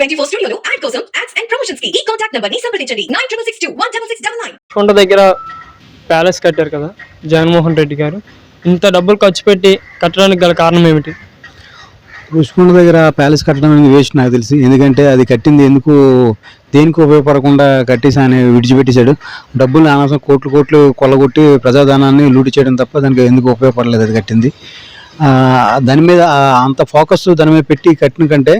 టీవీ24 స్టూడియోలో యాడ్ కోసం ads and promotions కి ఈ కాంటాక్ట్ నంబర్ ని సంప్రదించండి 9662166699. కొండ దగ్గర ప్యాలెస్ కట్టారు కదా జగన్మోహన్ రెడ్డి గారు, ఇంత డబ్బులు ఖర్చు పెట్టి కట్టడానికి గల కారణం ఏమిటి? రుషికొండ దగ్గర ప్యాలెస్ కట్టడం అనేది వేస్ట్ నాకు తెలిసి. ఎందుకంటే అది కట్టింది ఎందుకు, దేనికి ఉపయోగపడకుండా కట్టేసి ఆయన విడిచిపెట్టేశాడు. డబ్బులు అనవసరం కోట్లు కోట్లు కొల్లగొట్టి ప్రజాధనాన్ని లూటి చేయడం తప్ప దానికి ఎందుకు ఉపయోగపడలేదు అది కట్టింది. దాని మీద అంత ఫోకస్ దాని మీద పెట్టి కట్టిన కంటే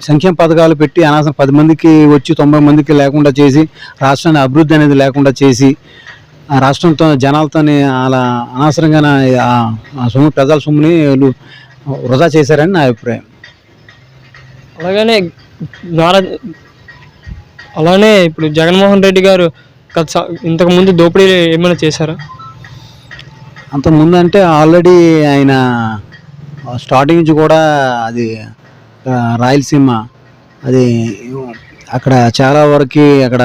సంక్షేమ పథకాలు పెట్టి అనవసరం 10 మందికి వచ్చి 90 మందికి లేకుండా చేసి రాష్ట్రాన్ని అభివృద్ధి అనేది లేకుండా చేసి రాష్ట్రంతో జనాలతోని అలా అనవసరంగా సొమ్ము ప్రజల సొమ్ముని వృధా చేశారని నా అభిప్రాయం. అలానే ఇప్పుడు జగన్మోహన్ రెడ్డి గారు ఇంతకుముందు దోపిడీ ఏమైనా చేశారా? అంతకుముందు అంటే ఆల్రెడీ ఆయన స్టార్టింగ్ నుంచి కూడా అది రాయలసీమ అది అక్కడ చాలా వరకు అక్కడ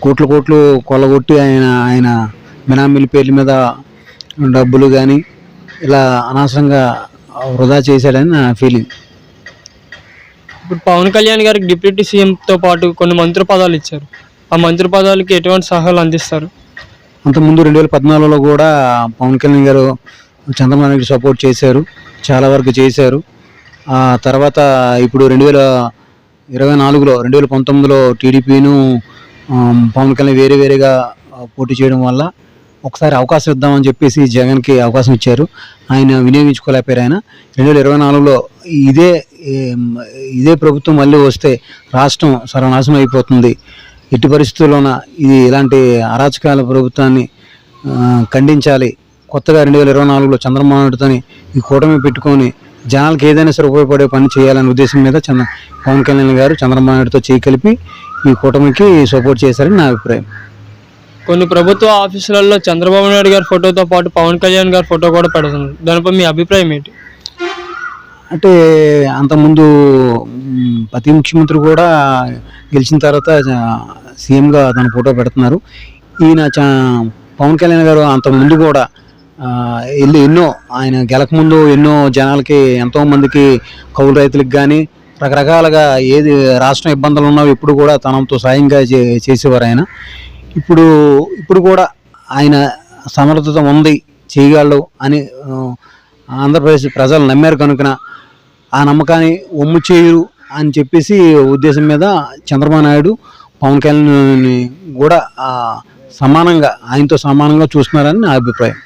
కోట్లు కోట్లు కొల్లగొట్టి ఆయన బినామీల పేర్ల మీద డబ్బులు కానీ ఇలా అనవసరంగా వృధా చేశాడని నా ఫీలింగ్. ఇప్పుడు పవన్ కళ్యాణ్ గారికి డిప్యూటీ సీఎంతో పాటు కొన్ని మంత్రి పదాలు ఇచ్చారు. ఆ మంత్రి పదాలకి ఎటువంటి సలహాలు అందిస్తారు? అంతకుముందు 2014లో కూడా పవన్ కళ్యాణ్ గారు చంద్రబాబు నాయుడు సపోర్ట్ చేశారు, చాలా వరకు చేశారు. ఆ తర్వాత ఇప్పుడు 2024లో 2019లో టీడీపీను పవన్ కళ్యాణ్ వేరేగా పోటీ చేయడం వల్ల ఒకసారి అవకాశం ఇద్దామని చెప్పేసి జగన్కి అవకాశం ఇచ్చారు. ఆయన వినియోగించుకోలేకపోయారు. ఆయన 2024లో ఇదే ప్రభుత్వం మళ్ళీ వస్తే రాష్ట్రం సర్వనాశనం అయిపోతుంది, ఎట్టి పరిస్థితుల్లోన ఇది ఇలాంటి అరాచకాల ప్రభుత్వాన్ని ఖండించాలి, కొత్తగా 2024లో చంద్రబాబు నాయుడుతోని ఈ కూటమి పెట్టుకొని జనాలకు ఏదైనా సరే ఉపయోగపడే పని చేయాలనే ఉద్దేశం మీద పవన్ కళ్యాణ్ గారు చంద్రబాబు నాయుడుతో చేయి కలిపి ఈ కూటమికి సపోర్ట్ చేశారని నా అభిప్రాయం. కొన్ని ప్రభుత్వ ఆఫీసులలో చంద్రబాబు నాయుడు గారి ఫోటోతో పాటు పవన్ కళ్యాణ్ గారి ఫోటో కూడా పెడుతున్నారు. దానిపై మీ అభిప్రాయం ఏంటి? అంటే అంతకుముందు ప్రతి ముఖ్యమంత్రి కూడా గెలిచిన తర్వాత సీఎంగా తన ఫోటో పెడుతున్నారు. ఈయన పవన్ కళ్యాణ్ గారు అంతకుముందు కూడా ఆయన గెలకముందు ఎన్నో జనాలకి ఎంతోమందికి కౌలు రైతులకు కానీ రకరకాలుగా ఏది రాష్ట్రం ఇబ్బందులు ఉన్నావు ఇప్పుడు కూడా తనంతో సాయంగా చేసేవారు ఆయన. ఇప్పుడు కూడా ఆయన సమర్థత ఉంది, చేయగలడు అని ఆంధ్రప్రదేశ్ ప్రజలు నమ్మారు కనుక ఆ నమ్మకాన్ని ఒమ్ము చేయరు అని చెప్పేసి ఉద్దేశం మీద చంద్రబాబు నాయుడు పవన్ కళ్యాణ్ కూడా ఆయనతో సమానంగా చూస్తున్నారని నా అభిప్రాయం.